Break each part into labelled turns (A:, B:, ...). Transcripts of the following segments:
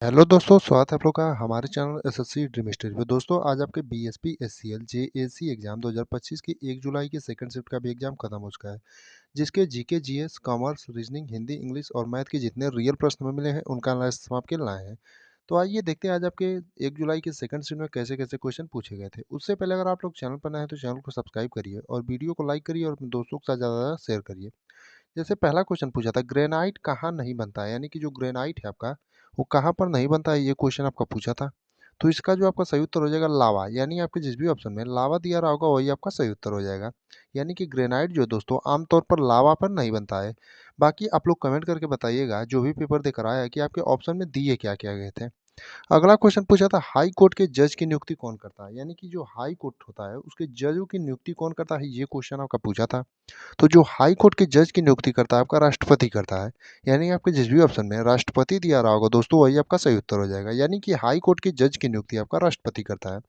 A: Hello दोस्तों, स्वागत है आप लोग का हमारे चैनल एसएससी ड्रीम स्टडी पे। दोस्तों आज आपके बीएसपी एससीएल जेएसी एग्जाम 2025 की 1 जुलाई की सेकंड शिफ्ट का भी एग्जाम खत्म हो चुका है, जिसके GK GS commerce reasoning Hindi English और मैथ के जितने रियल प्रश्न में मिले हैं उनका एनालिसिस हम आपके लाए हैं। तो आइए देखते हैं आज आपके 1 जुलाई की सेकंड शिफ्ट में कैसे कैसे क्वेश्चन पूछे गए थे। उससे पहले अगर आप लोग चैनल पर नए हैं तो चैनल को सब्सक्राइब करिए और वीडियो को लाइक करिए और अपने दोस्तों के साथ ज़्यादा शेयर करिए। जैसे पहला क्वेश्चन पूछा था, ग्रेनाइट कहाँ नहीं बनता है, यानी कि जो ग्रेनाइट है आपका वो कहाँ पर नहीं बनता है, ये क्वेश्चन आपका पूछा था। तो इसका जो आपका सही उत्तर हो जाएगा लावा, यानी आपके जिस भी ऑप्शन में लावा दिया रहा होगा वही आपका सही उत्तर हो जाएगा। यानी कि ग्रेनाइट जो है दोस्तों आमतौर पर लावा पर नहीं बनता है। बाकी आप लोग कमेंट करके बताइएगा जो भी पेपर देकर आया है कि आपके ऑप्शन में दिए क्या क्या गए थे। अगला क्वेश्चन पूछा था, हाई कोर्ट के जज की नियुक्ति कौन करता है, यानी कि जो हाई कोर्ट होता है उसके जजों की नियुक्ति कौन करता है, ये क्वेश्चन आपका पूछा था। तो जो हाई कोर्ट के जज की नियुक्ति करता है आपका राष्ट्रपति करता है। यानी आपके जिस भी ऑप्शन में राष्ट्रपति दिया रहा होगा दोस्तों वही आपका सही उत्तर हो जाएगा, यानी कि हाई कोर्ट के जज की नियुक्ति आपका राष्ट्रपति करता है।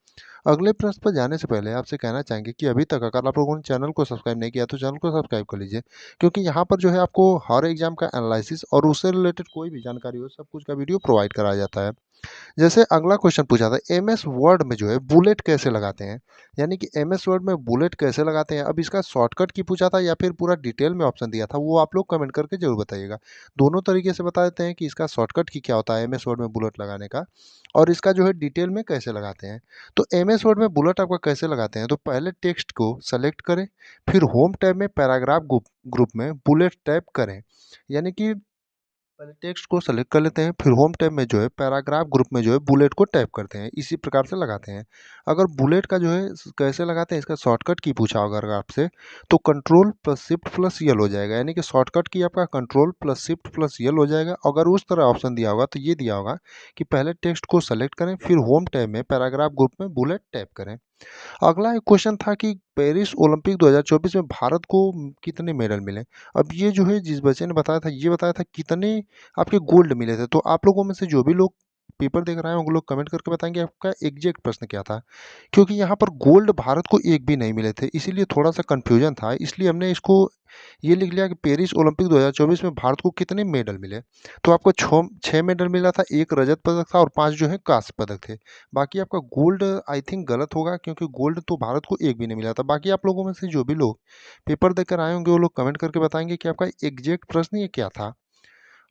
A: अगले प्रश्न पर जाने से पहले आपसे कहना चाहेंगे कि अभी तक अगर आप लोगों ने चैनल को सब्सक्राइब नहीं किया तो चैनल को सब्सक्राइब कर लीजिए, क्योंकि यहाँ पर जो है आपको हर एग्जाम का एनालिसिस और उससे रिलेटेड कोई भी जानकारी हो सब कुछ का वीडियो प्रोवाइड कराया जाता है। जैसे अगला क्वेश्चन पूछा था, एमएस वर्ड में जो है बुलेट कैसे लगाते हैं, यानी कि एमएस वर्ड में बुलेट कैसे लगाते हैं। अब इसका शॉर्टकट की पूछा था या फिर पूरा डिटेल में ऑप्शन दिया था, वो आप लोग कमेंट करके जरूर बताइएगा। दोनों तरीके से बता देते हैं कि इसका शॉर्टकट की क्या होता है एमएस वर्ड में बुलेट लगाने का, और इसका जो है डिटेल में कैसे लगाते हैं। तो एमएस वर्ड में बुलेट आपका कैसे लगाते हैं, तो पहले टेक्स्ट को सेलेक्ट करें, फिर होम टैब में पैराग्राफ ग्रुप में बुलेट टैप करें। यानी कि पहले टेक्स्ट को सेलेक्ट कर लेते हैं, फिर होम टैब में जो है पैराग्राफ ग्रुप में जो है बुलेट को टैप करते हैं, इसी प्रकार से लगाते हैं। अगर बुलेट का जो है कैसे लगाते हैं इसका शॉर्टकट की पूछा होगा अगर आपसे, तो कंट्रोल प्लस शिफ्ट प्लस यल हो जाएगा, यानी कि शॉर्टकट की आपका कंट्रोल प्लस शिफ्ट प्लस यल हो जाएगा। अगर उस तरह ऑप्शन दिया होगा तो ये दिया होगा कि पहले टेक्स्ट को सेलेक्ट करें, फिर होम टैब में पैराग्राफ ग्रुप में बुलेट टैप करें। अगला एक क्वेश्चन था कि पेरिस ओलंपिक 2024 में भारत को कितने मेडल मिले। अब ये जो है जिस बच्चे ने बताया था ये बताया था कितने आपके गोल्ड मिले थे। तो आप लोगों में से जो भी लोग पेपर देख रहे हैं वो लोग कमेंट करके बताएंगे आपका एग्जैक्ट प्रश्न क्या था, क्योंकि यहाँ पर गोल्ड भारत को एक भी नहीं मिले थे, इसीलिए थोड़ा सा कंफ्यूजन था, इसलिए हमने इसको ये लिख लिया कि पेरिस ओलंपिक 2024 में भारत को कितने मेडल मिले। तो आपको छः मेडल मिला था, एक रजत पदक था और 5 जो है कांस्य पदक थे। बाकी आपका गोल्ड आई थिंक गलत होगा, क्योंकि गोल्ड तो भारत को एक भी नहीं मिला था। बाकी आप लोगों में से जो भी लोग पेपर देकर आए होंगे वो लोग कमेंट करके बताएंगे कि आपका एग्जैक्ट प्रश्न ये क्या था।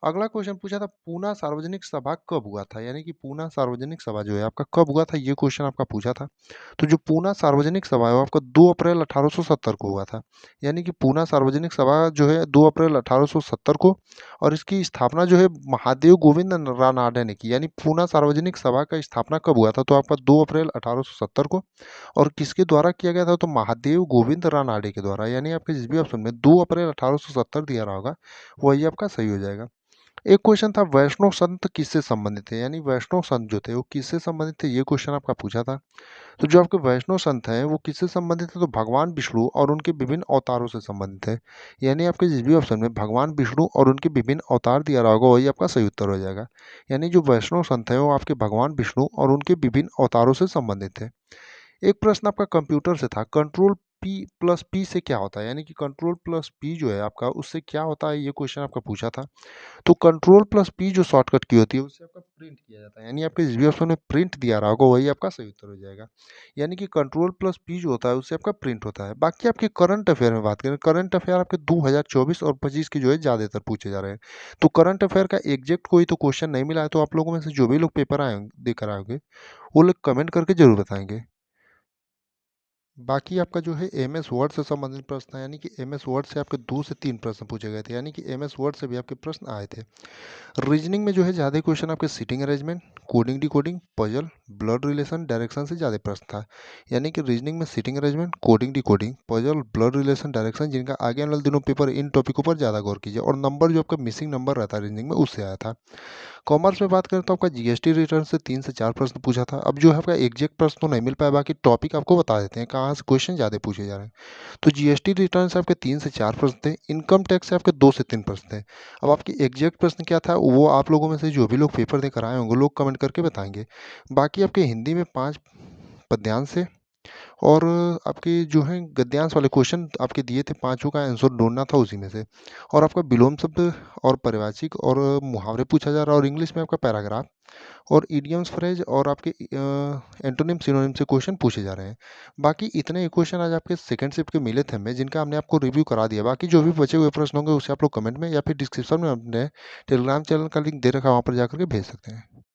A: अगला क्वेश्चन पूछा था, पूना सार्वजनिक सभा कब हुआ था, यानी कि पूना सार्वजनिक सभा जो है आपका कब हुआ था, ये क्वेश्चन आपका पूछा था। तो जो पूना सार्वजनिक सभा है वो आपका 2 अप्रैल 1870 को हुआ था। यानी कि पूना सार्वजनिक सभा जो है 2 अप्रैल 1870 को, और इसकी स्थापना जो है महादेव गोविंद रानाडे ने की। यानी पूना सार्वजनिक सभा का स्थापना कब हुआ था, तो आपका 2 अप्रैल 1870 को। और किसके द्वारा किया गया था, तो महादेव गोविंद रानाडे के द्वारा। यानी आपके जिस भी ऑप्शन में 2 अप्रैल 1870 दिया रहा होगा वही आपका सही हो जाएगा। एक क्वेश्चन था, वैष्णव संत किससे संबंधित थे, यानी वैष्णव संत जो थे वो किससे संबंधित थे, ये क्वेश्चन आपका पूछा था। तो जो आपके वैष्णव संत हैं वो किससे संबंधित है, तो भगवान विष्णु और उनके विभिन्न अवतारों से संबंधित है। यानी आपके जिस भी ऑप्शन में भगवान विष्णु और उनके विभिन्न अवतार दिया रहा होगा वही आपका सही उत्तर हो जाएगा। यानी जो वैष्णव संत हैं वो आपके भगवान विष्णु और उनके विभिन्न अवतारों से संबंधित है। एक प्रश्न आपका कंप्यूटर से था, कंट्रोल पी प्लस पी से क्या होता है, यानी कि कंट्रोल प्लस पी जो है आपका उससे क्या होता है, ये क्वेश्चन आपका पूछा था। तो कंट्रोल प्लस पी जो शॉर्टकट की होती है उससे आपका प्रिंट किया जाता है, यानी आपके जिस भी ऑप्शन में प्रिंट दिया रहा होगा वही आपका सही उत्तर हो जाएगा। यानी कि कंट्रोल प्लस पी जो होता है उससे आपका प्रिंट होता है। बाकी आपके करंट अफेयर में बात करें, करंट अफेयर आपके 2024 और 25 की जो है ज़्यादातर पूछे जा रहे हैं। तो करंट अफेयर का एग्जैक्ट कोई तो क्वेश्चन नहीं मिला है, तो आप लोगों में से जो भी लोग पेपर आए देकर आएंगे वो लोग कमेंट करके जरूर बताएंगे। बाकी आपका जो है एमएस वर्ड से संबंधित प्रश्न है, यानी कि एमएस वर्ड से आपके 2 से 3 प्रश्न पूछे गए थे, यानी कि एमएस वर्ड से भी आपके प्रश्न आए थे। रीजनिंग में जो है ज़्यादा क्वेश्चन आपके seating arrangement, coding decoding, puzzle, blood relation, direction से ज़्यादा प्रश्न था। यानी कि रीजनिंग में seating arrangement, coding decoding, puzzle, blood relation, direction, जिनका आगे आने वाले दिनों पेपर इन टॉपिकों पर ज़्यादा गौर कीजिए, और नंबर जो आपका मिसिंग नंबर रहता है रीजनिंग में उससे आया था। कॉमर्स में बात करें तो आपका जीएसटी रिटर्न से 3 से 4 प्रश्न पूछा था। अब जो है आपका एग्जैक्ट प्रश्न तो नहीं मिल पाया, बाकी टॉपिक आपको बता देते हैं कहाँ से क्वेश्चन ज़्यादा पूछे जा रहे हैं। तो जीएसटी रिटर्न से आपके 3 से 4 प्रश्न थे, इनकम टैक्स से आपके 2 से 3 प्रश्न थे। अब आपकी एग्जैक्ट प्रश्न क्या था वो आप लोगों में से जो भी लोग पेपर देकर आए होंगे लोग कमेंट करके बताएंगे। बाकी आपके हिंदी में 5 पद्यांश से, और आपके जो हैं गद्यांश वाले क्वेश्चन आपके दिए थे, पाँचों का आंसर ढूँढना था उसी में से। और आपका विलोम शब्द और परिवारवाची और मुहावरे पूछा जा रहा है, और इंग्लिश में आपका पैराग्राफ और इडियम्स, फ्रेज और आपके एंटोनिम, सिनोनिम से क्वेश्चन पूछे जा रहे हैं। बाकी इतने ही क्वेश्चन आज आपके सेकंड शिफ्ट के मिले थे हमें, जिनका हमने आपको रिव्यू करा दिया। बाकी जो भी बचे हुए प्रश्न होंगे, उसे आप लोग कमेंट में या फिर डिस्क्रिप्शन में अपने टेलीग्राम चैनल का लिंक दे रखा है, वहाँ पर जाकर के भेज सकते हैं।